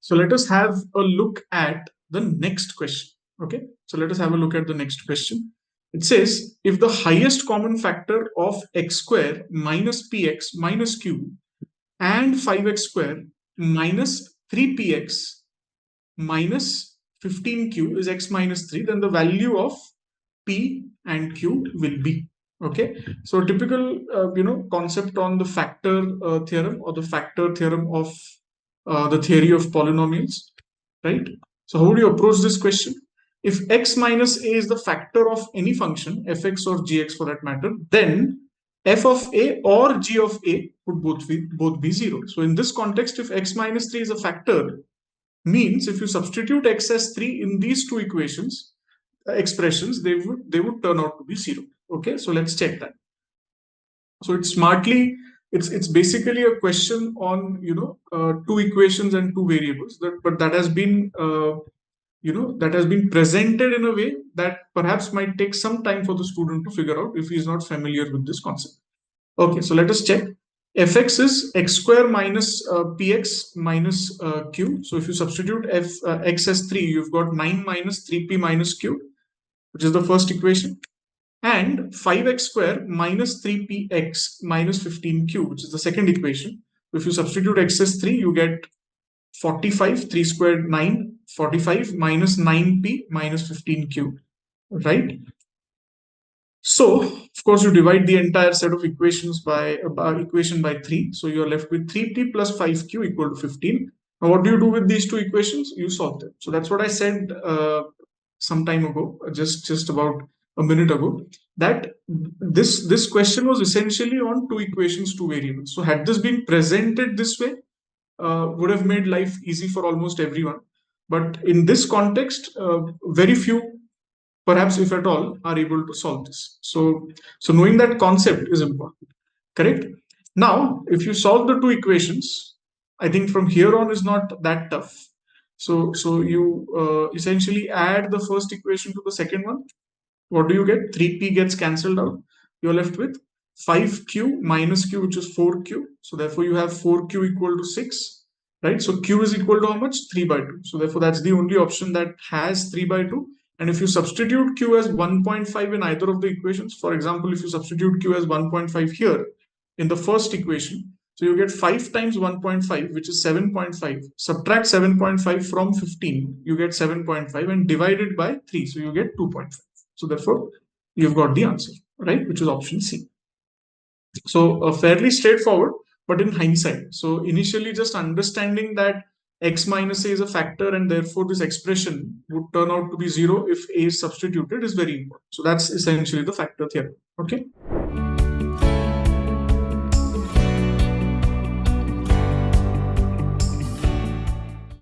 So let us have a look at the next question. Okay, so let us have a look at the next question. It says, if the highest common factor of x square minus px minus q and 5x square minus 3px minus 15q is x minus 3, then the value of p and q will be. Okay, so typical concept on the factor theorem, or the factor theorem of the theory of polynomials, right? So how do you approach this question? If x minus a is the factor of any function, fx or gx for that matter, then f of a or g of a would both be 0. So in this context, if x minus 3 is a factor, means if you substitute x as 3 in these two expressions, they would turn out to be 0. Okay, so let's check that. So it's basically a question on two equations and two variables, but that has been presented in a way that perhaps might take some time for the student to figure out if he is not familiar with this concept. Okay, so let us check. Fx is x square minus px minus q. So if you substitute x as 3, you've got 9 minus 3p minus q, which is the first equation, and 5x square minus 3px minus 15q, which is the second equation. If you substitute x as 3, you get 45, 3 squared 9, 45 minus 9p minus 15q, right? So, of course, you divide the entire set of equations by equation by 3. So you are left with 3p plus 5q equal to 15. Now, what do you do with these two equations? You solve them. So that's what I said some time ago, just about a minute ago, that this question was essentially on two equations, two variables. So had this been presented this way, would have made life easy for almost everyone. But in this context, very few, perhaps if at all, are able to solve this. So knowing that concept is important, correct? Now, if you solve the two equations, I think from here on is not that tough. So you essentially add the first equation to the second one. What do you get? 3p gets cancelled out. You're left with 5q minus q, which is 4q. So therefore, you have 4q equal to 6, right? So q is equal to how much? 3 by 2. So therefore, that's the only option that has 3 by 2. And if you substitute q as 1.5 in either of the equations, for example, if you substitute q as 1.5 here in the first equation, so you get 5 times 1.5, which is 7.5. Subtract 7.5 from 15, you get 7.5, and divide it by 3, so you get 2.5. So therefore, you've got the answer, right? Which is option C. So fairly straightforward, but in hindsight. So initially, just understanding that x minus a is a factor, and therefore this expression would turn out to be 0 if a is substituted, is very important. So that's essentially the factor theorem. Okay.